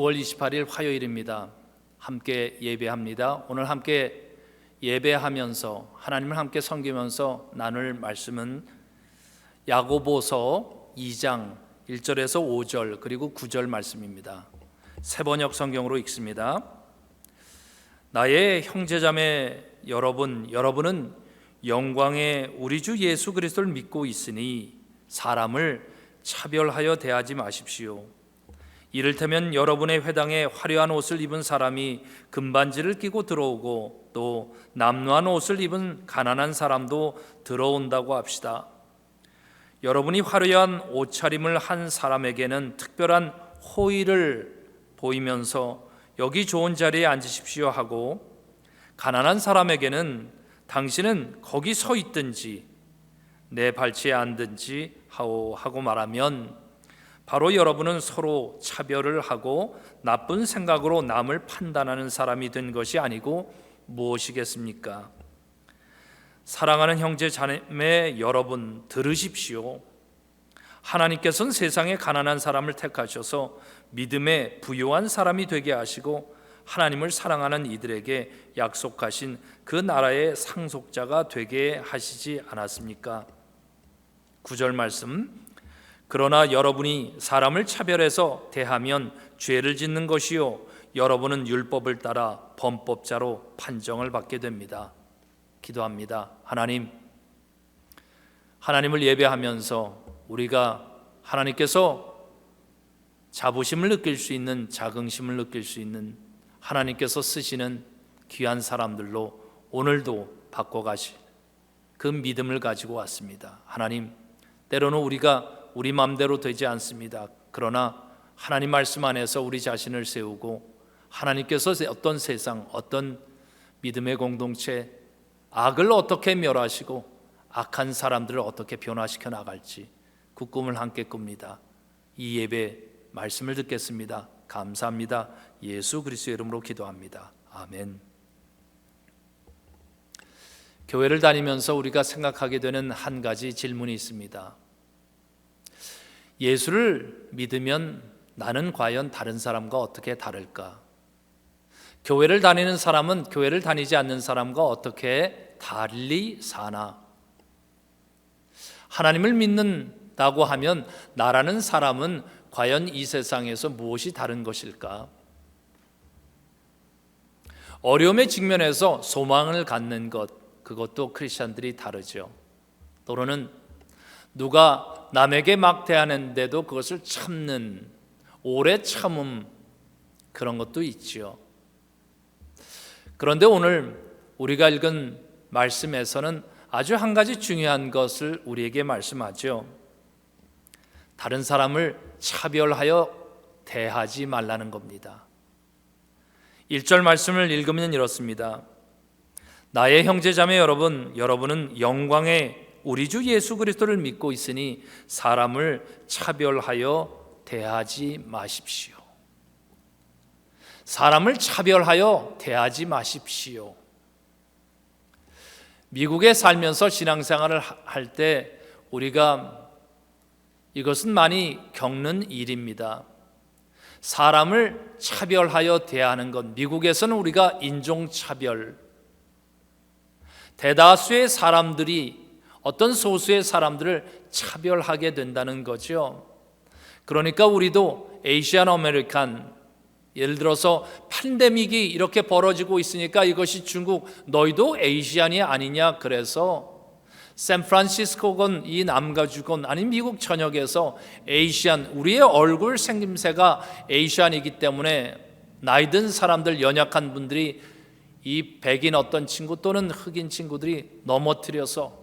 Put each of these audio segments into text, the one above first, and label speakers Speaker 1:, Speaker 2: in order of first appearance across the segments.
Speaker 1: 9월 28일 화요일입니다. 함께 예배합니다. 오늘 함께 예배하면서 하나님을 함께 섬기면서 나눌 말씀은 야고보서 2장 1절에서 5절 그리고 9절 말씀입니다. 새번역 성경으로 읽습니다. 나의 형제자매 여러분은 영광의 우리 주 예수 그리스도를 믿고 있으니 사람을 차별하여 대하지 마십시오. 이를테면 여러분의 회당에 화려한 옷을 입은 사람이 금반지를 끼고 들어오고 또 남루한 옷을 입은 가난한 사람도 들어온다고 합시다. 여러분이 화려한 옷차림을 한 사람에게는 특별한 호의를 보이면서 여기 좋은 자리에 앉으십시오 하고, 가난한 사람에게는 당신은 거기 서 있든지 내 발치에 앉든지 하고 말하면 바로 여러분은 서로 차별을 하고 나쁜 생각으로 남을 판단하는 사람이 된 것이 아니고 무엇이겠습니까? 사랑하는 형제 자매 여러분, 들으십시오. 하나님께서는 세상에 가난한 사람을 택하셔서 믿음에 부요한 사람이 되게 하시고 하나님을 사랑하는 이들에게 약속하신 그 나라의 상속자가 되게 하시지 않았습니까? 9절 말씀, 그러나 여러분이 사람을 차별해서 대하면 죄를 짓는 것이요 여러분은 율법을 따라 범법자로 판정을 받게 됩니다. 기도합니다. 하나님을 예배하면서 우리가 하나님께서 자부심을 느낄 수 있는, 자긍심을 느낄 수 있는 하나님께서 쓰시는 귀한 사람들로 오늘도 바꿔가실 그 믿음을 가지고 왔습니다. 하나님, 때로는 우리가 우리 마음대로 되지 않습니다. 그러나 하나님 말씀 안에서 우리 자신을 세우고 하나님께서 어떤 세상, 어떤 믿음의 공동체, 악을 어떻게 멸하시고 악한 사람들을 어떻게 변화시켜 나갈지 그 꿈을 함께 꿉니다. 이 예배 말씀을 듣겠습니다. 감사합니다. 예수 그리스도의 이름으로 기도합니다. 아멘. 교회를 다니면서 우리가 생각하게 되는 한 가지 질문이 있습니다. 예수를 믿으면 나는 과연 다른 사람과 어떻게 다를까? 교회를 다니는 사람은 교회를 다니지 않는 사람과 어떻게 달리 사나? 하나님을 믿는다고 하면 나라는 사람은 과연 이 세상에서 무엇이 다른 것일까? 어려움의 직면에서 소망을 갖는 것, 그것도 크리스찬들이 다르죠. 또는 누가 남에게 막 대하는데도 그것을 참는 오래 참음, 그런 것도 있죠. 그런데 오늘 우리가 읽은 말씀에서는 아주 한 가지 중요한 것을 우리에게 말씀하죠. 다른 사람을 차별하여 대하지 말라는 겁니다. 1절 말씀을 읽으면 이렇습니다. 나의 형제자매 여러분은 영광의 우리 주 예수 그리스도를 믿고 있으니 사람을 차별하여 대하지 마십시오. 사람을 차별하여 대하지 마십시오. 미국에 살면서 신앙생활을 할 때 우리가 이것은 많이 겪는 일입니다. 사람을 차별하여 대하는 것, 미국에서는 우리가 인종차별, 대다수의 사람들이 어떤 소수의 사람들을 차별하게 된다는 거죠. 그러니까 우리도 에이시안 아메리칸, 예를 들어서 팬데믹이 이렇게 벌어지고 있으니까 이것이 중국, 너희도 에이시안이 아니냐, 그래서 샌프란시스코건 이 남가주건 아니 미국 전역에서 에이시안, 우리의 얼굴 생김새가 에이시안이기 때문에 나이 든 사람들, 연약한 분들이 이 백인 어떤 친구 또는 흑인 친구들이 넘어뜨려서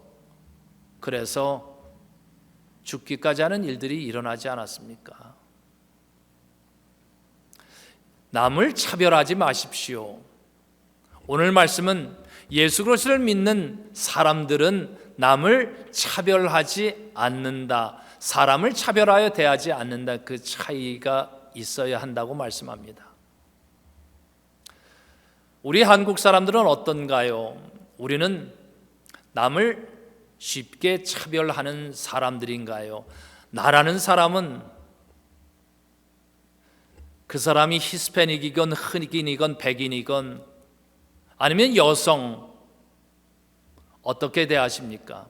Speaker 1: 그래서 죽기까지 하는 일들이 일어나지 않았습니까? 남을 차별하지 마십시오. 오늘 말씀은 예수 그리스도를 믿는 사람들은 남을 차별하지 않는다, 사람을 차별하여 대하지 않는다, 그 차이가 있어야 한다고 말씀합니다. 우리 한국 사람들은 어떤가요? 우리는 남을 쉽게 차별하는 사람들인가요? 나라는 사람은 그 사람이 히스패닉이건 흑인이건 백인이건 아니면 여성, 어떻게 대하십니까?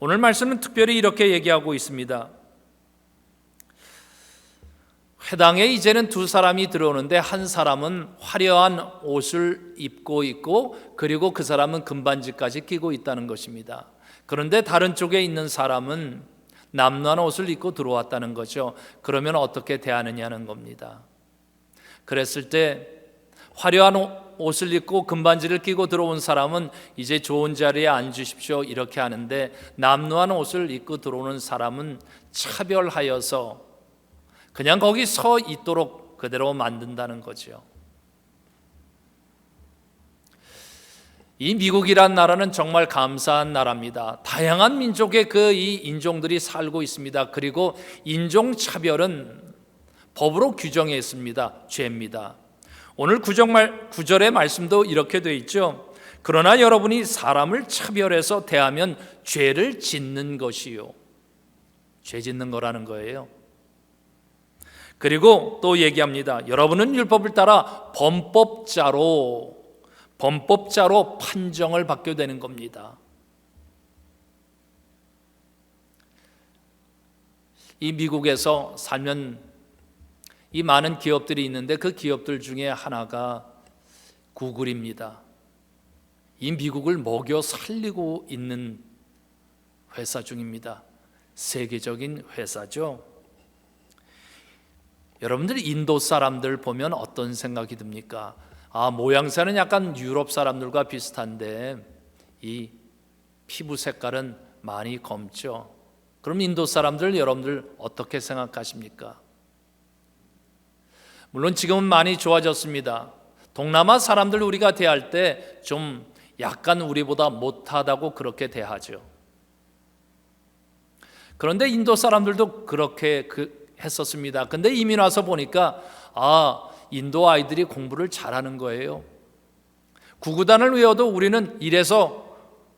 Speaker 1: 오늘 말씀은 특별히 이렇게 얘기하고 있습니다. 회당에 이제는 두 사람이 들어오는데 한 사람은 화려한 옷을 입고 있고 그리고 그 사람은 금반지까지 끼고 있다는 것입니다. 그런데 다른 쪽에 있는 사람은 남루한 옷을 입고 들어왔다는 거죠. 그러면 어떻게 대하느냐는 겁니다. 그랬을 때 화려한 옷을 입고 금반지를 끼고 들어온 사람은 이제 좋은 자리에 앉으십시오 이렇게 하는데, 남루한 옷을 입고 들어오는 사람은 차별하여서 그냥 거기 서 있도록 그대로 만든다는 거죠. 이 미국이란 나라는 정말 감사한 나라입니다. 다양한 민족의 이 인종들이 살고 있습니다. 그리고 인종차별은 법으로 규정해 있습니다. 죄입니다. 오늘 9절의 말씀도 이렇게 되어 있죠. 그러나 여러분이 사람을 차별해서 대하면 죄를 짓는 것이요. 죄 짓는 거라는 거예요. 그리고 또 얘기합니다. 여러분은 율법을 따라 범법자로 판정을 받게 되는 겁니다. 이 미국에서 살면 이 많은 기업들이 있는데 그 기업들 중에 하나가 구글입니다. 이 미국을 먹여 살리고 있는 회사 중입니다. 세계적인 회사죠. 여러분들 인도 사람들 보면 어떤 생각이 듭니까? 모양새는 약간 유럽 사람들과 비슷한데 이 피부 색깔은 많이 검죠. 그럼 인도 사람들 여러분들 어떻게 생각하십니까? 물론 지금은 많이 좋아졌습니다. 동남아 사람들 우리가 대할 때 좀 약간 우리보다 못하다고 그렇게 대하죠. 그런데 인도 사람들도 그렇게 했었습니다. 근데 이민 와서 보니까 인도 아이들이 공부를 잘하는 거예요. 구구단을 외워도 우리는 1에서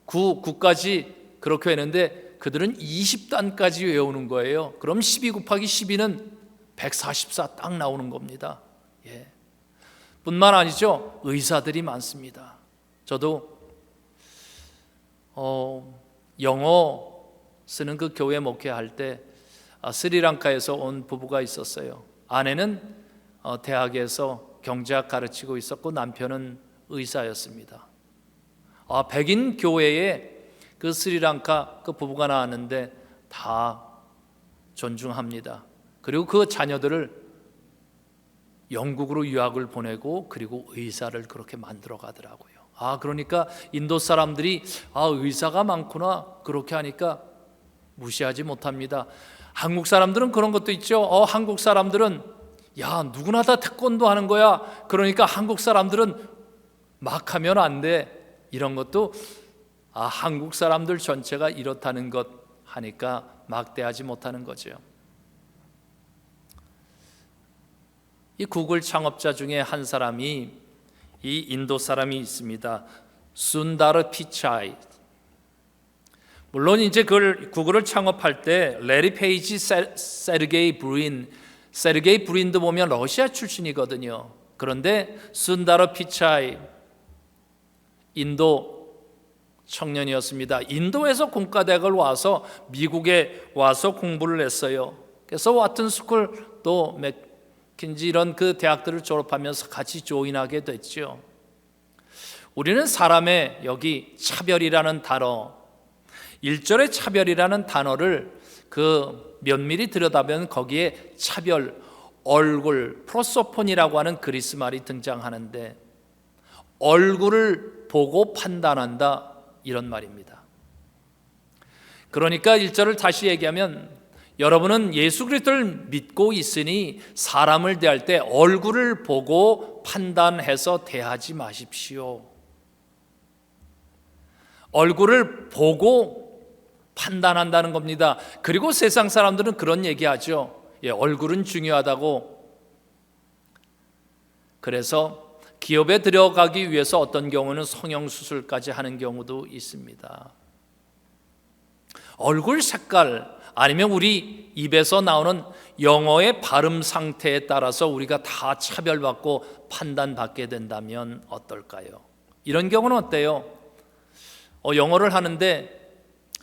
Speaker 1: 9까지 그렇게 했는데 그들은 20단까지 외우는 거예요. 그럼 12 곱하기 12는 144 딱 나오는 겁니다. 예. 뿐만 아니죠. 의사들이 많습니다. 저도 영어 쓰는 그 교회 목회할 때 스리랑카에서 온 부부가 있었어요. 아내는 대학에서 경제학 가르치고 있었고 남편은 의사였습니다. 백인 교회에 그 스리랑카 그 부부가 나왔는데 다 존중합니다. 그리고 그 자녀들을 영국으로 유학을 보내고 그리고 의사를 그렇게 만들어 가더라고요. 그러니까 인도 사람들이 의사가 많구나 그렇게 하니까 무시하지 못합니다. 한국 사람들은 그런 것도 있죠. 한국 사람들은 누구나 다 태권도 하는 거야. 그러니까 한국 사람들은 막 하면 안 돼. 이런 것도 한국 사람들 전체가 이렇다는 것 하니까 막대하지 못하는 거죠. 이 구글 창업자 중에 한 사람이 이 인도 사람이 있습니다. 순다르 피차이. 물론 이제 그걸 구글을 창업할 때 레리 페이지, 세르게이 브린도 보면 러시아 출신이거든요. 그런데 순다르 피차이 인도 청년이었습니다. 인도에서 공과대학을 와서 미국에 와서 공부를 했어요. 그래서 와튼 스쿨 또 맥킨지 이런 그 대학들을 졸업하면서 같이 조인하게 됐죠. 우리는 사람의 여기 차별이라는 단어, 1절의 차별이라는 단어를 그 면밀히 들여다보면 거기에 차별, 얼굴, 프로소폰이라고 하는 그리스 말이 등장하는데 얼굴을 보고 판단한다 이런 말입니다. 그러니까 1절을 다시 얘기하면 여러분은 예수 그리스도를 믿고 있으니 사람을 대할 때 얼굴을 보고 판단해서 대하지 마십시오. 얼굴을 보고 판단한다는 겁니다. 그리고 세상 사람들은 그런 얘기하죠. 얼굴은 중요하다고. 그래서 기업에 들어가기 위해서 어떤 경우는 성형수술까지 하는 경우도 있습니다. 얼굴 색깔, 아니면 우리 입에서 나오는 영어의 발음 상태에 따라서 우리가 다 차별받고 판단받게 된다면 어떨까요? 이런 경우는 어때요? 영어를 하는데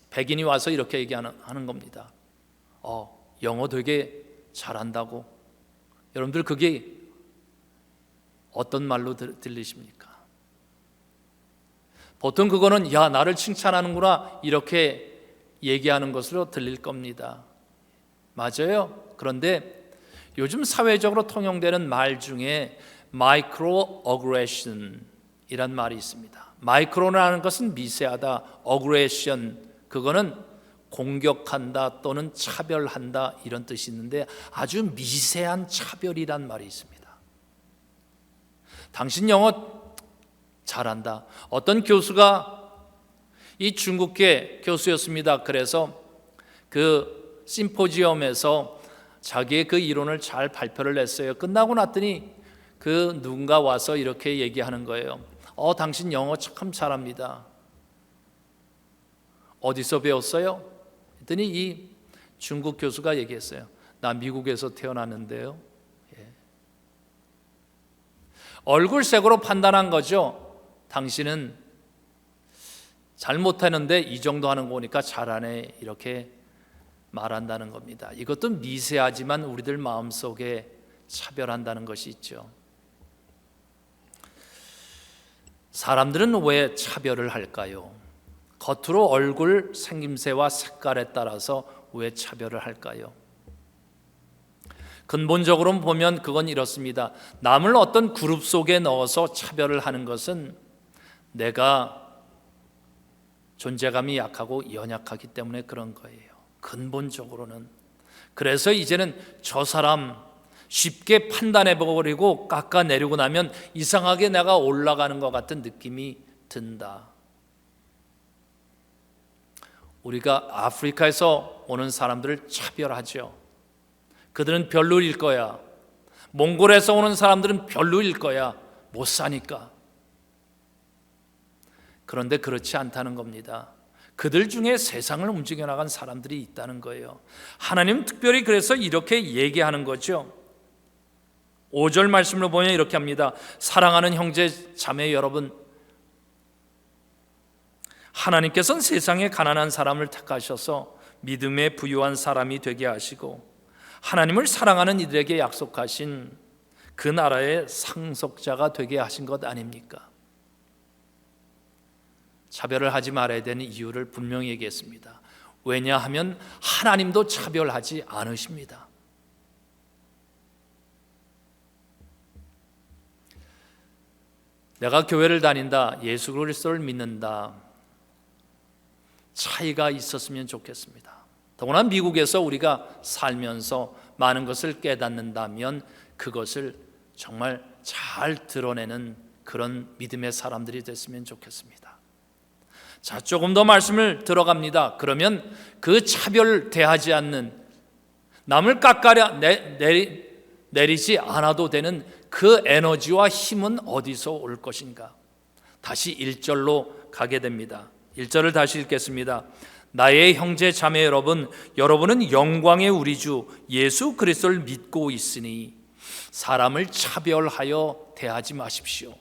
Speaker 1: 백인이 와서 이렇게 얘기하는 겁니다. 영어 되게 잘한다고. 여러분들 그게 어떤 말로 들리십니까? 보통 그거는 야, 나를 칭찬하는구나 이렇게 얘기하는 것으로 들릴 겁니다. 맞아요. 그런데 요즘 사회적으로 통용되는 말 중에 microaggression 이란 말이 있습니다. 마이크로라는 것은 미세하다, aggression 그거는 공격한다 또는 차별한다 이런 뜻이 있는데 아주 미세한 차별이란 말이 있습니다. 당신 영어 잘한다. 어떤 교수가 이 중국계 교수였습니다. 그래서 그 심포지엄에서 자기의 그 이론을 잘 발표를 했어요. 끝나고 났더니 그 누군가 와서 이렇게 얘기하는 거예요. 당신 영어 참 잘합니다. 어디서 배웠어요? 했더니 이 중국 교수가 얘기했어요. 나 미국에서 태어났는데요. 얼굴색으로 판단한 거죠. 당신은 잘못하는데 이 정도 하는 거 보니까 잘하네 이렇게 말한다는 겁니다. 이것도 미세하지만 우리들 마음속에 차별한다는 것이 있죠. 사람들은 왜 차별을 할까요? 겉으로 얼굴 생김새와 색깔에 따라서 왜 차별을 할까요? 근본적으로 보면 그건 이렇습니다. 남을 어떤 그룹 속에 넣어서 차별을 하는 것은 내가 존재감이 약하고 연약하기 때문에 그런 거예요. 근본적으로는. 그래서 이제는 저 사람 쉽게 판단해버리고 깎아내리고 나면 이상하게 내가 올라가는 것 같은 느낌이 든다. 우리가 아프리카에서 오는 사람들을 차별하죠. 그들은 별로일 거야. 몽골에서 오는 사람들은 별로일 거야. 못 사니까. 그런데 그렇지 않다는 겁니다. 그들 중에 세상을 움직여 나간 사람들이 있다는 거예요. 하나님은 특별히 그래서 이렇게 얘기하는 거죠. 5절 말씀을 보면 이렇게 합니다. 사랑하는 형제 자매 여러분, 하나님께서는 세상에 가난한 사람을 택하셔서 믿음에 부유한 사람이 되게 하시고 하나님을 사랑하는 이들에게 약속하신 그 나라의 상속자가 되게 하신 것 아닙니까? 차별을 하지 말아야 되는 이유를 분명히 얘기했습니다. 왜냐하면 하나님도 차별하지 않으십니다. 내가 교회를 다닌다, 예수 그리스도를 믿는다, 차이가 있었으면 좋겠습니다. 더구나 미국에서 우리가 살면서 많은 것을 깨닫는다면 그것을 정말 잘 드러내는 그런 믿음의 사람들이 됐으면 좋겠습니다. 자, 조금 더 말씀을 들어갑니다. 그러면 그 차별대하지 않는, 남을 내리지 않아도 되는 그 에너지와 힘은 어디서 올 것인가? 다시 1절로 가게 됩니다. 1절을 다시 읽겠습니다. 나의 형제 자매 여러분, 여러분은 영광의 우리 주 예수 그리스도를 믿고 있으니 사람을 차별하여 대하지 마십시오.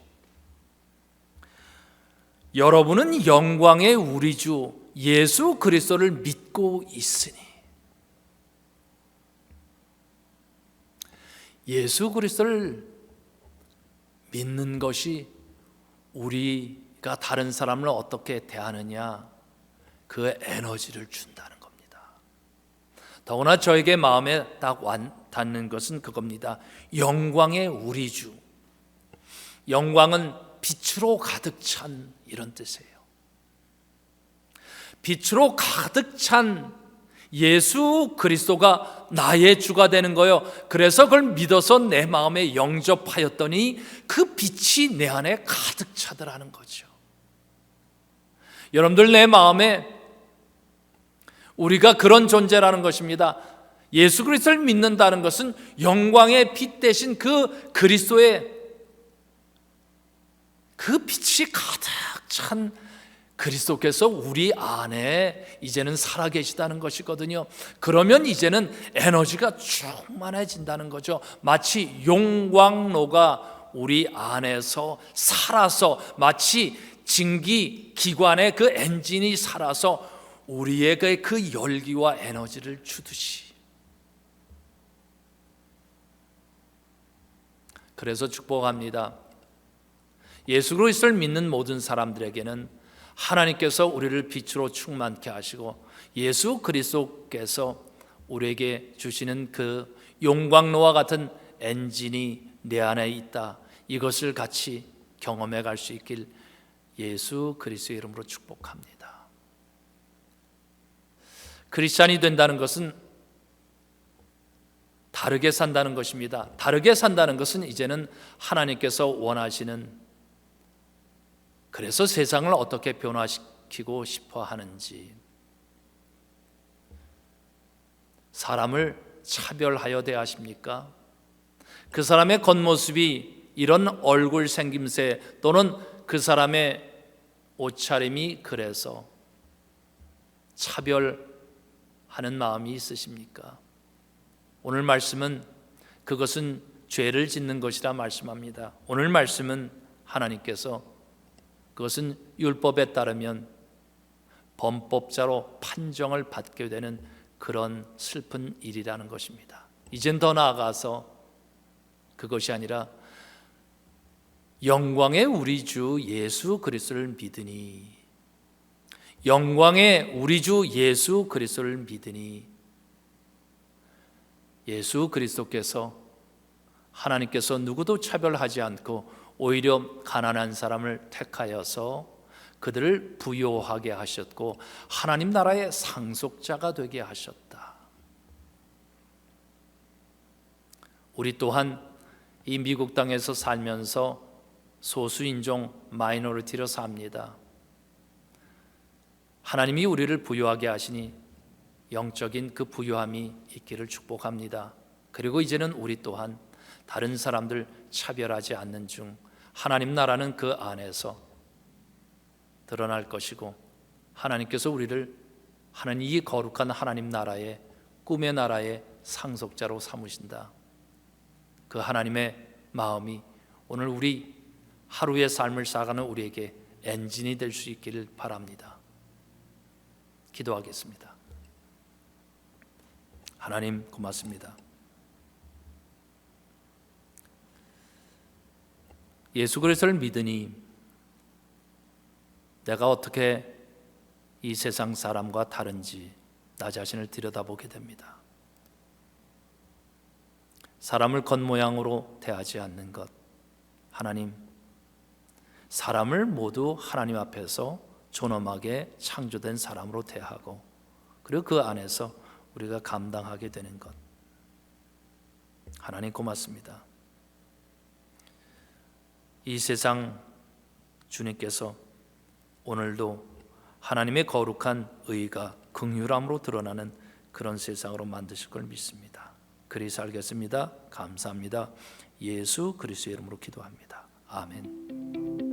Speaker 1: 여러분은 영광의 우리 주 예수 그리스도를 믿고 있으니, 예수 그리스도를 믿는 것이 우리가 다른 사람을 어떻게 대하느냐, 그 에너지를 준다는 겁니다. 더구나 저에게 마음에 딱 닿는 것은 그겁니다. 영광의 우리 주. 영광은 빛으로 가득 찬 이런 뜻이에요. 빛으로 가득 찬 예수 그리스도가 나의 주가 되는 거예요. 그래서 그걸 믿어서 내 마음에 영접하였더니 그 빛이 내 안에 가득 차더라는 거죠. 여러분들, 내 마음에 우리가 그런 존재라는 것입니다. 예수 그리스도를 믿는다는 것은 영광의 빛 대신 그 그리스도의 그 빛이 가득 찬 그리스도께서 우리 안에 이제는 살아계시다는 것이거든요. 그러면 이제는 에너지가 충만해진다는 거죠. 마치 용광로가 우리 안에서 살아서, 마치 증기 기관의 그 엔진이 살아서 우리에게 그 열기와 에너지를 주듯이. 그래서 축복합니다. 예수 그리스도를 믿는 모든 사람들에게는 하나님께서 우리를 빛으로 충만케 하시고 예수 그리스도께서 우리에게 주시는 그 용광로와 같은 엔진이 내 안에 있다, 이것을 같이 경험해 갈 수 있길 예수 그리스도의 이름으로 축복합니다. 크리스찬이 된다는 것은 다르게 산다는 것입니다. 다르게 산다는 것은 이제는 하나님께서 원하시는, 그래서 세상을 어떻게 변화시키고 싶어 하는지, 사람을 차별하여 대하십니까? 그 사람의 겉모습이 이런 얼굴 생김새 또는 그 사람의 옷차림이 그래서 차별하는 마음이 있으십니까? 오늘 말씀은 그것은 죄를 짓는 것이라 말씀합니다. 오늘 말씀은 하나님께서 그것은 율법에 따르면 범법자로 판정을 받게 되는 그런 슬픈 일이라는 것입니다. 이젠 더 나아가서 그것이 아니라 영광의 우리 주 예수 그리스도를 믿으니, 영광의 우리 주 예수 그리스도를 믿으니, 예수 그리스도께서, 하나님께서 누구도 차별하지 않고 오히려 가난한 사람을 택하여서 그들을 부요하게 하셨고 하나님 나라의 상속자가 되게 하셨다. 우리 또한 이 미국 땅에서 살면서 소수인종 마이너리티로 삽니다. 하나님이 우리를 부요하게 하시니 영적인 그 부요함이 있기를 축복합니다. 그리고 이제는 우리 또한 다른 사람들 차별하지 않는 중 하나님 나라는 그 안에서 드러날 것이고, 하나님께서 우리를 하나님 이 거룩한 하나님 나라의 꿈의 나라의 상속자로 삼으신다. 그 하나님의 마음이 오늘 우리 하루의 삶을 살아가는 우리에게 엔진이 될 수 있기를 바랍니다. 기도하겠습니다. 하나님 고맙습니다. 예수 그리스도를 믿으니 내가 어떻게 이 세상 사람과 다른지 나 자신을 들여다보게 됩니다. 사람을 겉모양으로 대하지 않는 것, 하나님, 사람을 모두 하나님 앞에서 존엄하게 창조된 사람으로 대하고, 그리고 그 안에서 우리가 감당하게 되는 것, 하나님 고맙습니다. 이 세상 주님께서 오늘도 하나님의 거룩한 의가 긍휼함으로 드러나는 그런 세상으로 만드실 걸 믿습니다. 그리 살겠습니다. 감사합니다. 예수 그리스도의 이름으로 기도합니다. 아멘.